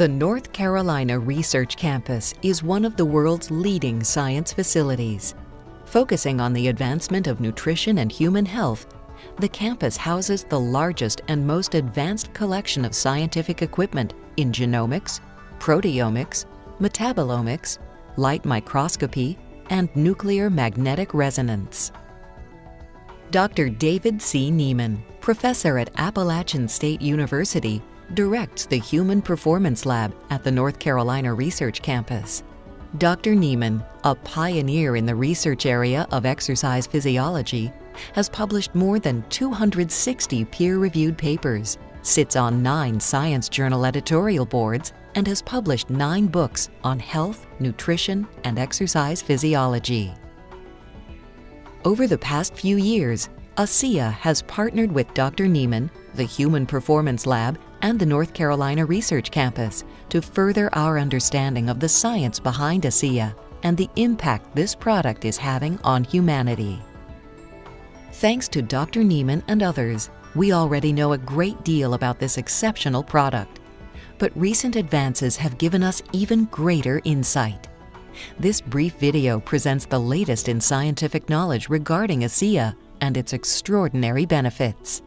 The North Carolina Research Campus is one of the world's leading science facilities. Focusing on the advancement of nutrition and human health, the campus houses the largest and most advanced collection of scientific equipment in genomics, proteomics, metabolomics, light microscopy, and nuclear magnetic resonance. Dr. David C. Nieman, professor at Appalachian State University, directs the Human Performance Lab at the North Carolina Research Campus. Dr. Nieman, a pioneer in the research area of exercise physiology, has published more than 260 peer-reviewed papers, sits on 9 science journal editorial boards, and has published 9 books on health, nutrition, and exercise physiology. Over the past few years, ASEA has partnered with Dr. Nieman, the Human Performance Lab, and the North Carolina Research Campus to further our understanding of the science behind ASEA and the impact this product is having on humanity. Thanks to Dr. Nieman and others, we already know a great deal about this exceptional product, but recent advances have given us even greater insight. This brief video presents the latest in scientific knowledge regarding ASEA and its extraordinary benefits.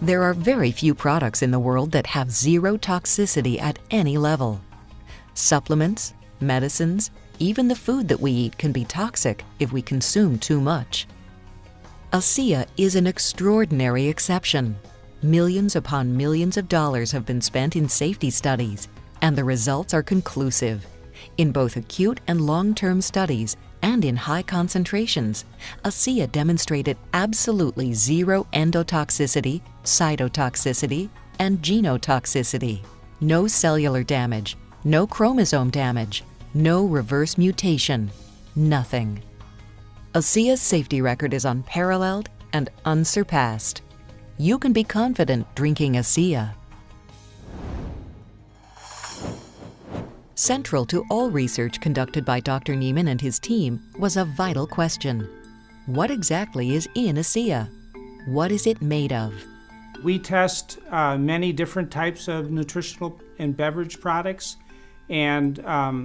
There are very few products in the world that have zero toxicity at any level. Supplements, medicines, even the food that we eat can be toxic if we consume too much. ASEA is an extraordinary exception. Millions upon millions of dollars have been spent in safety studies, and the results are conclusive. In both acute and long-term studies, and in high concentrations, ASEA demonstrated absolutely zero endotoxicity, cytotoxicity, and genotoxicity. No cellular damage, no chromosome damage, no reverse mutation, nothing. ASEA's safety record is unparalleled and unsurpassed. You can be confident drinking ASEA. Central to all research conducted by Dr. Nieman and his team was a vital question. What exactly is in ASEA? What is it made of? We test many different types of nutritional and beverage products, and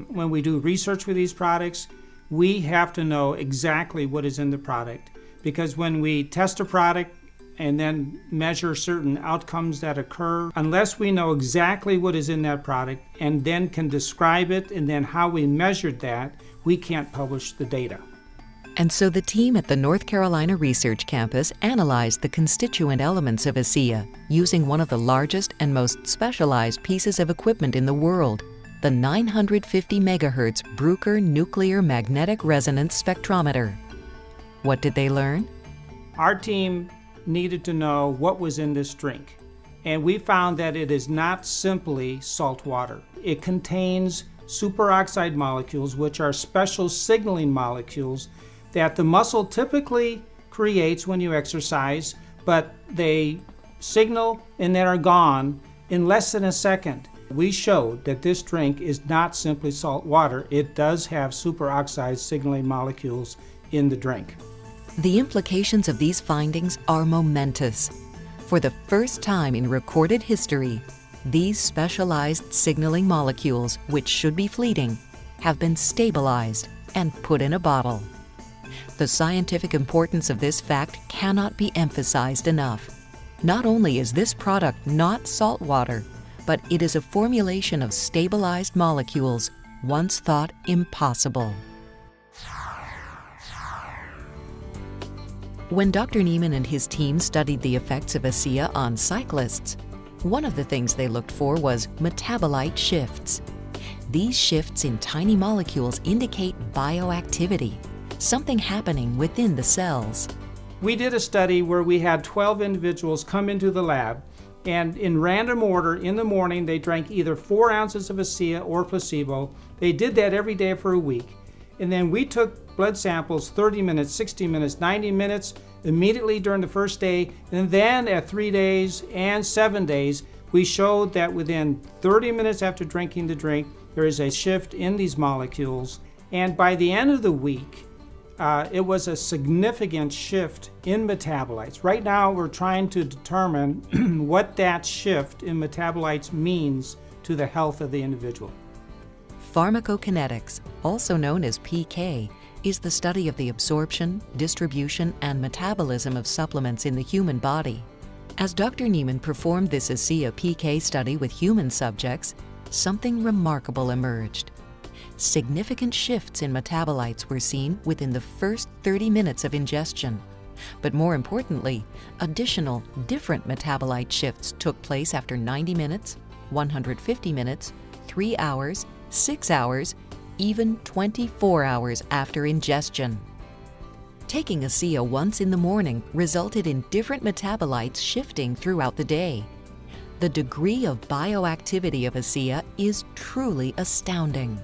when we do research with these products, we have to know exactly what is in the product, because when we test a product and then measure certain outcomes that occur, unless we know exactly what is in that product and then can describe it and then how we measured that, we can't publish the data. And so the team at the North Carolina Research Campus analyzed the constituent elements of ASEA using one of the largest and most specialized pieces of equipment in the world, the 950 MHz Bruker Nuclear Magnetic Resonance Spectrometer. What did they learn? Our team needed to know what was in this drink, and we found that it is not simply salt water. It contains superoxide molecules, which are special signaling molecules that the muscle typically creates when you exercise, but they signal and then are gone in less than a second. We showed that this drink is not simply salt water. It does have superoxide signaling molecules in the drink. The implications of these findings are momentous. For the first time in recorded history, these specialized signaling molecules, which should be fleeting, have been stabilized and put in a bottle. The scientific importance of this fact cannot be emphasized enough. Not only is this product not salt water, but it is a formulation of stabilized molecules once thought impossible. When Dr. Nieman and his team studied the effects of ASEA on cyclists, one of the things they looked for was metabolite shifts. These shifts in tiny molecules indicate bioactivity, something happening within the cells. We did a study where we had 12 individuals come into the lab, and in random order in the morning they drank either 4 ounces of ASEA or placebo. They did that every day for a week. And then we took blood samples 30 minutes, 60 minutes, 90 minutes immediately during the first day, and then at 3 days and 7 days, we showed that within 30 minutes after drinking the drink, there is a shift in these molecules. And by the end of the week, it was a significant shift in metabolites. Right now, we're trying to determine what that shift in metabolites means to the health of the individual. Pharmacokinetics, also known as PK, is the study of the absorption, distribution, and metabolism of supplements in the human body. As Dr. Niemann performed this ASEA PK study with human subjects, something remarkable emerged. Significant shifts in metabolites were seen within the first 30 minutes of ingestion. But more importantly, additional different metabolite shifts took place after 90 minutes, 150 minutes, 3 hours, 6 hours, even 24 hours after ingestion. Taking ASEA once in the morning resulted in different metabolites shifting throughout the day. The degree of bioactivity of ASEA is truly astounding.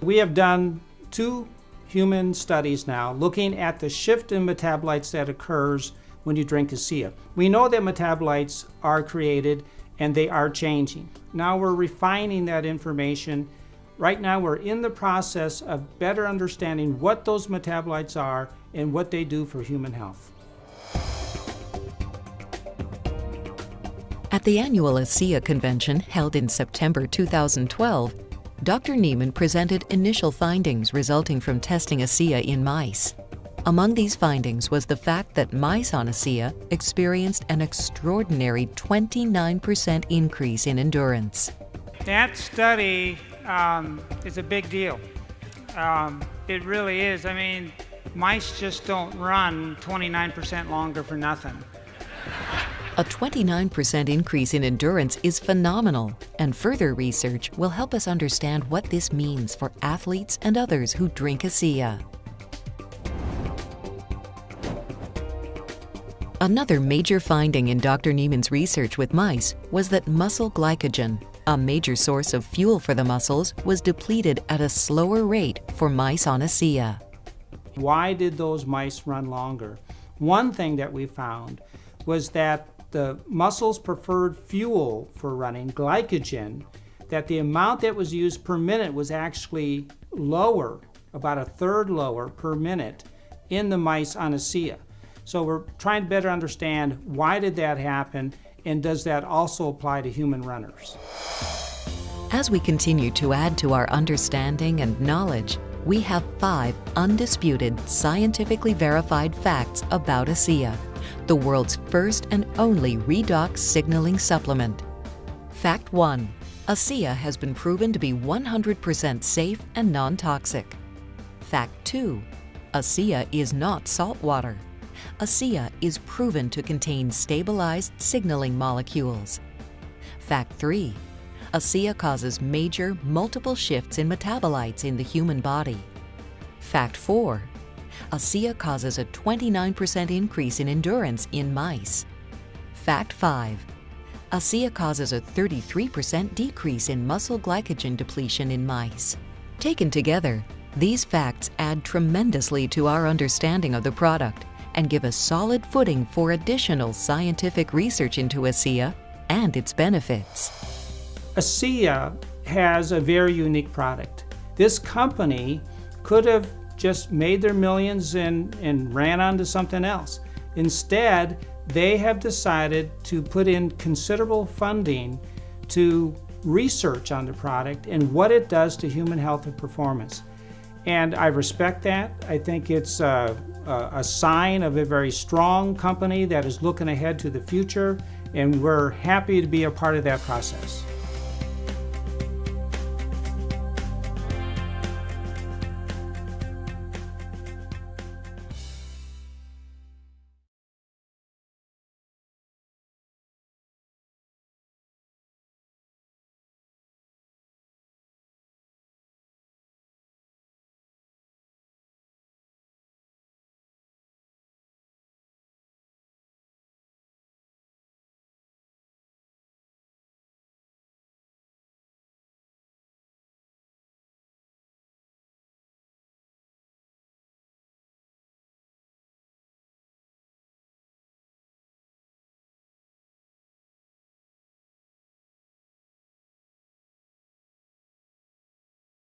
We have done 2 human studies now looking at the shift in metabolites that occurs when you drink ASEA. We know that metabolites are created and they are changing. Now we're refining that information. Right now we're in the process of better understanding what those metabolites are and what they do for human health. At the annual ASEA convention held in September 2012, Dr. Niemann presented initial findings resulting from testing ASEA in mice. Among these findings was the fact that mice on ASEA experienced an extraordinary 29% increase in endurance. That study is a big deal. It really is. I mean, mice just don't run 29% longer for nothing. A 29% increase in endurance is phenomenal, and further research will help us understand what this means for athletes and others who drink ASEA. Another major finding in Dr. Niemann's research with mice was that muscle glycogen, a major source of fuel for the muscles, was depleted at a slower rate for mice on ASEA. Why did those mice run longer? One thing that we found was that the muscles preferred fuel for running, glycogen, that the amount that was used per minute was actually lower, about a third lower per minute in the mice on ASEA. So we're trying to better understand why did that happen, and does that also apply to human runners? As we continue to add to our understanding and knowledge, we have 5 undisputed, scientifically verified facts about ASEA, the world's first and only redox signaling supplement. Fact 1. ASEA has been proven to be 100% safe and non-toxic. Fact 2. ASEA is not salt water. ASEA is proven to contain stabilized signaling molecules. Fact 3. ASEA causes major, multiple shifts in metabolites in the human body. Fact 4. ASEA causes a 29% increase in endurance in mice. Fact 5. ASEA causes a 33% decrease in muscle glycogen depletion in mice. Taken together, these facts add tremendously to our understanding of the product and give a solid footing for additional scientific research into ASEA and its benefits. ASEA has a very unique product. This company could have just made their millions and ran on to something else. Instead, they have decided to put in considerable funding to research on the product and what it does to human health and performance. And I respect that. I think it's a sign of a very strong company that is looking ahead to the future, and we're happy to be a part of that process.